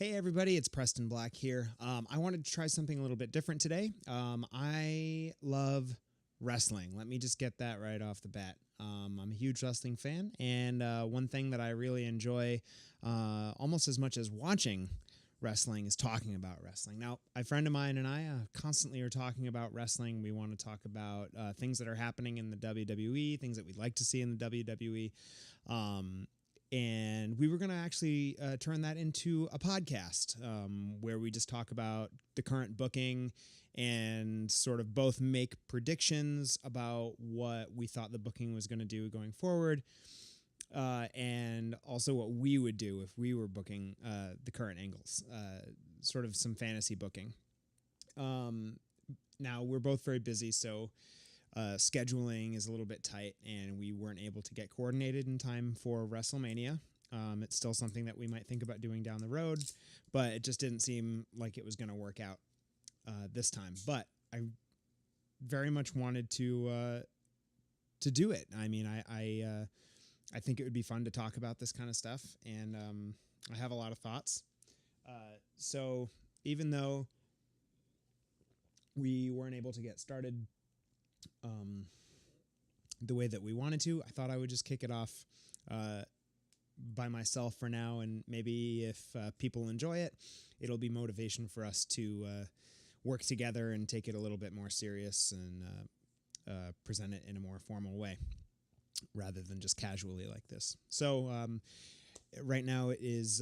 Hey everybody, it's Preston Black here. I wanted to try something a little bit different today. I love wrestling. Let me just get that right off the bat. I'm a huge wrestling fan, and one thing that I really enjoy almost as much as watching wrestling is talking about wrestling. Now, a friend of mine and I constantly are talking about wrestling. We want to talk about things that are happening in the WWE, things that we'd like to see in the WWE. And we were going to actually turn that into a podcast where we just talk about the current booking and sort of both make predictions about what we thought the booking was going to do going forward, and also what we would do if we were booking the current angles, sort of some fantasy booking. Now, we're both very busy, so scheduling is a little bit tight, and we weren't able to get coordinated in time for Wrestlemania. It's still something that we might think about doing down the road, but it just didn't seem like it was going to work out this time. But I very much wanted to do it. I mean, I think it would be fun to talk about this kind of stuff, and I have a lot of thoughts. So even though we weren't able to get started the way that we wanted to, I thought I would just kick it off by myself for now, and maybe if people enjoy it, it'll be motivation for us to work together and take it a little bit more serious and present it in a more formal way rather than just casually like this. So right now it is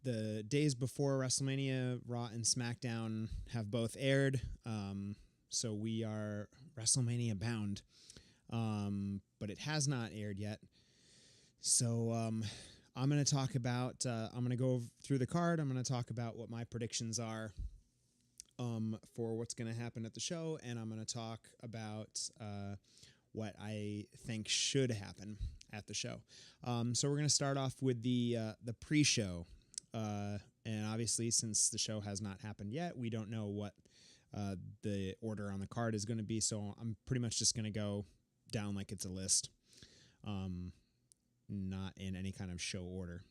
the days before WrestleMania. Raw and SmackDown have both aired. So we are WrestleMania bound, but it has not aired yet. So I'm going to talk about, I'm going to go through the card. I'm going to talk about what my predictions are for what's going to happen at the show, and I'm going to talk about what I think should happen at the show. So we're going to start off with the pre-show, and obviously since the show has not happened yet, we don't know what the order on the card is going to be, so I'm pretty much just going to go down like it's a list, not in any kind of show order.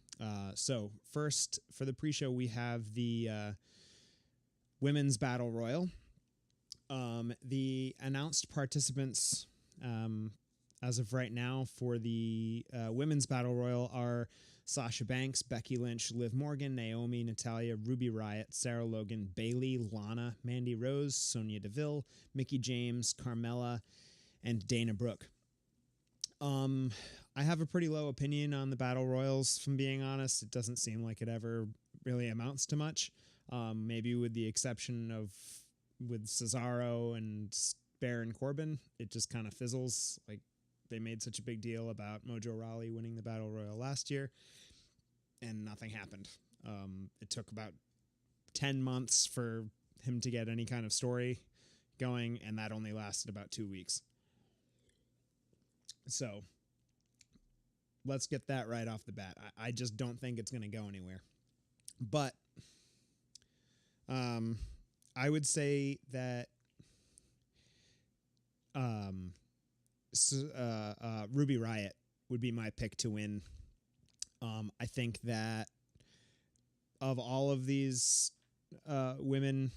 So first, for the pre-show, we have the Women's Battle Royal. The announced participants as of right now for the Women's Battle Royal are Sasha Banks, Becky Lynch, Liv Morgan, Naomi, Natalya, Ruby Riott, Sarah Logan, Bayley, Lana, Mandy Rose, Sonya Deville, Mickie James, Carmella, and Dana Brooke. I have a pretty low opinion on the Battle Royals, from being honest. It doesn't seem like it ever really amounts to much. Maybe with the exception of with Cesaro and Baron Corbin, it just kind of fizzles. Like, they made such a big deal about Mojo Rawley winning the Battle Royal last year, and nothing happened. It took about 10 months for him to get any kind of story going, and that only lasted about 2 weeks. So let's get that right off the bat. I just don't think it's going to go anywhere. But I would say that Ruby Riott would be my pick to win. I think that of all of these women,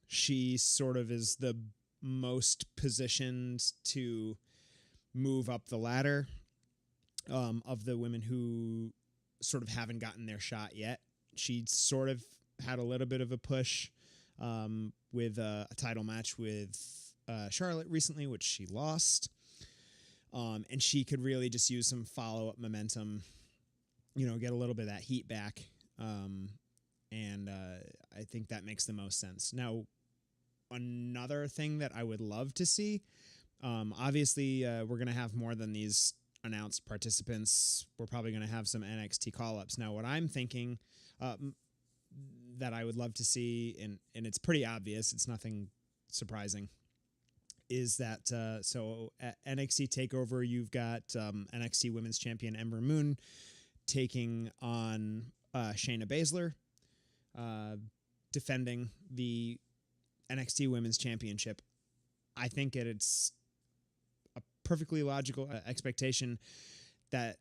she sort of is the most positioned to move up the ladder of the women who sort of haven't gotten their shot yet. She sort of had a little bit of a push with a title match with Charlotte recently, which she lost. And she could really just use some follow-up momentum, get a little bit of that heat back. And I think that makes the most sense. Now, another thing that I would love to see, obviously, we're going to have more than these announced participants. We're probably going to have some NXT call-ups. Now, what I'm thinking that I would love to see, and it's pretty obvious, it's nothing surprising, is that so at NXT TakeOver, you've got NXT Women's Champion Ember Moon taking on Shayna Baszler, defending the NXT Women's Championship. I think it's a perfectly logical expectation that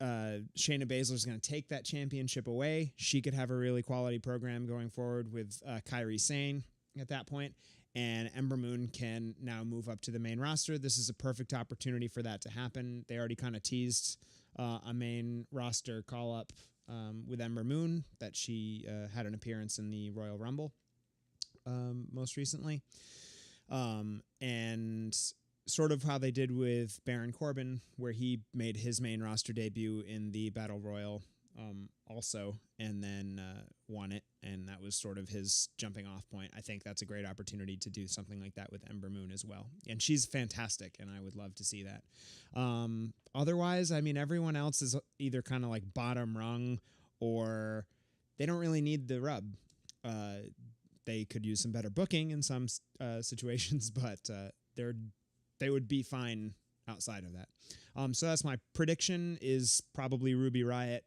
Shayna Baszler's going to take that championship away. She could have a really quality program going forward with Kairi Sane at that point, and Ember Moon can now move up to the main roster. This is a perfect opportunity for that to happen. They already kind of teased a main roster call-up with Ember Moon, that she had an appearance in the Royal Rumble most recently. And sort of how they did with Baron Corbin, where he made his main roster debut in the Battle Royal also, and then won it, and that was sort of his jumping off point. I think that's a great opportunity to do something like that with Ember Moon as well, and she's fantastic, and I would love to see that. Otherwise, I mean, everyone else is either kind of like bottom rung, or they don't really need the rub. They could use some better booking in some situations, but they would be fine outside of that. So that's my prediction, is probably Ruby Riott.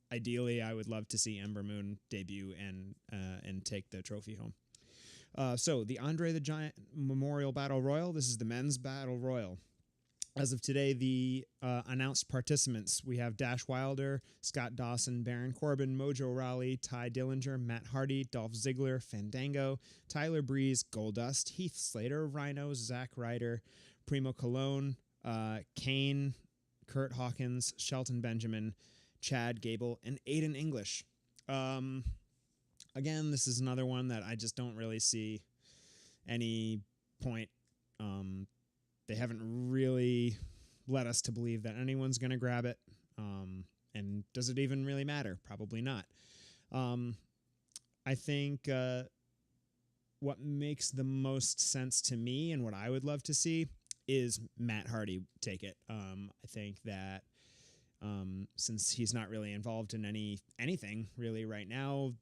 Ideally, I would love to see Ember Moon debut and take the trophy home. So the Andre the Giant Memorial Battle Royal. This is the men's Battle Royal. As of today, the announced participants, we have Dash Wilder, Scott Dawson, Baron Corbin, Mojo Rawley, Ty Dillinger, Matt Hardy, Dolph Ziggler, Fandango, Tyler Breeze, Goldust, Heath Slater, Rhino, Zack Ryder, Primo Colon, Kane, Kurt Hawkins, Shelton Benjamin, Chad Gable, and Aiden English. Again, this is another one that I just don't really see any point. They haven't really led us to believe that anyone's going to grab it. And does it even really matter? Probably not. I think what makes the most sense to me and what I would love to see is Matt Hardy take it. I think that since he's not really involved in anything really right now,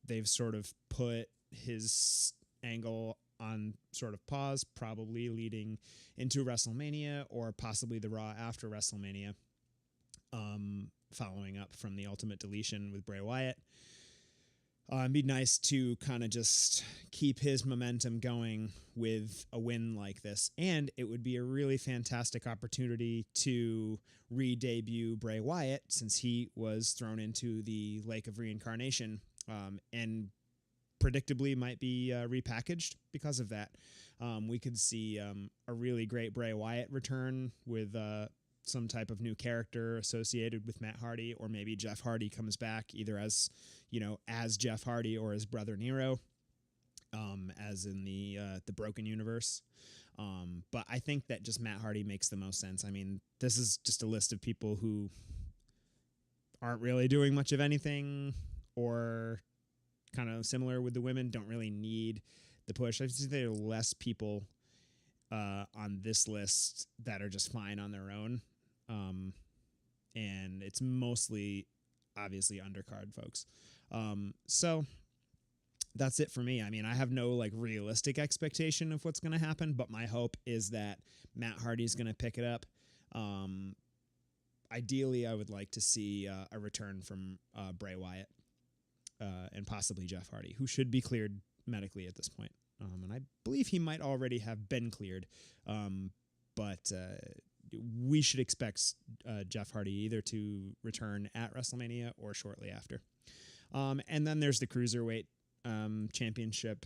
they've sort of put his angle on sort of pause, probably leading into WrestleMania or possibly the Raw after WrestleMania, following up from the Ultimate Deletion with Bray Wyatt. It'd be nice to kind of just keep his momentum going with a win like this. And it would be a really fantastic opportunity to re-debut Bray Wyatt, since he was thrown into the Lake of Reincarnation, and predictably might be repackaged because of that. We could see a really great Bray Wyatt return with some type of new character associated with Matt Hardy, or maybe Jeff Hardy comes back either as Jeff Hardy or his brother Nero, as in the Broken Universe. But I think that just Matt Hardy makes the most sense. I mean, this is just a list of people who aren't really doing much of anything, or kind of similar with the women, don't really need the push. I think there are less people on this list that are just fine on their own. And it's mostly, obviously, undercard folks. So that's it for me. I mean, I have no realistic expectation of what's going to happen, but my hope is that Matt Hardy's going to pick it up. Ideally, I would like to see a return from Bray Wyatt, and possibly Jeff Hardy, who should be cleared medically at this point. And I believe he might already have been cleared. But we should expect Jeff Hardy either to return at WrestleMania or shortly after. And then there's the Cruiserweight Championship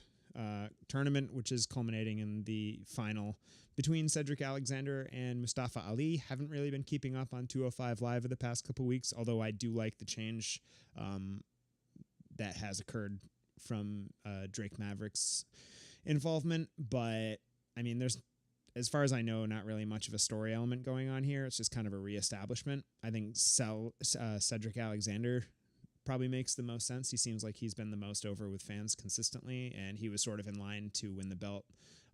tournament, which is culminating in the final between Cedric Alexander and Mustafa Ali. Haven't really been keeping up on 205 Live the past couple weeks, although I do like the change that has occurred from Drake Maverick's involvement. But I mean, there's, as far as I know, not really much of a story element going on here. It's just kind of a reestablishment. I think Cedric Alexander probably makes the most sense. He seems like he's been the most over with fans consistently, and he was sort of in line to win the belt,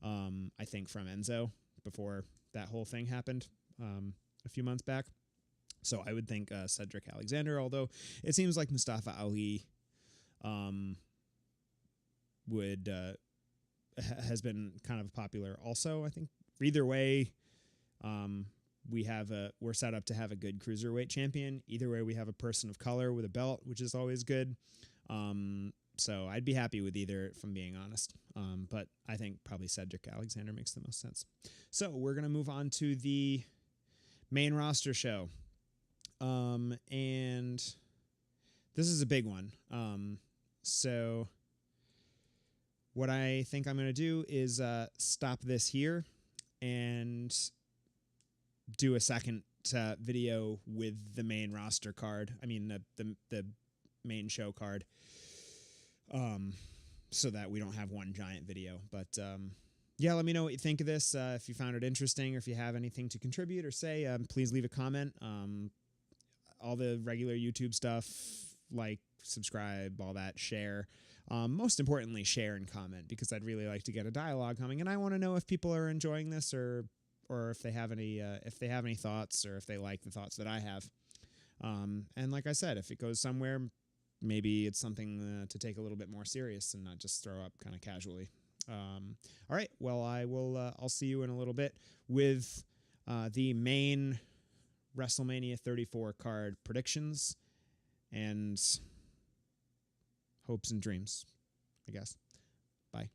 I think, from Enzo before that whole thing happened a few months back. So I would think Cedric Alexander, although it seems like Mustafa Ali has been kind of popular also. I think either way, we're set up to have a good cruiserweight champion. Either way, we have a person of color with a belt, which is always good. So I'd be happy with either, if I'm being honest. But I think probably Cedric Alexander makes the most sense. So we're going to move on to the main roster show. And this is a big one. So what I think I'm going to do is stop this here and do a second video with the main roster card. I mean, the main show card. So that we don't have one giant video. But yeah, let me know what you think of this. If you found it interesting or if you have anything to contribute or say, please leave a comment. All the regular YouTube stuff, like, subscribe, all that, share. Most importantly, share and comment, because I'd really like to get a dialogue coming, and I want to know if people are enjoying this or if they have any thoughts, or if they like the thoughts that I have. And like I said, if it goes somewhere, maybe it's something to take a little bit more serious and not just throw up kind of casually. All right. Well, I'll see you in a little bit with the main WrestleMania 34 card predictions and hopes and dreams, I guess. Bye.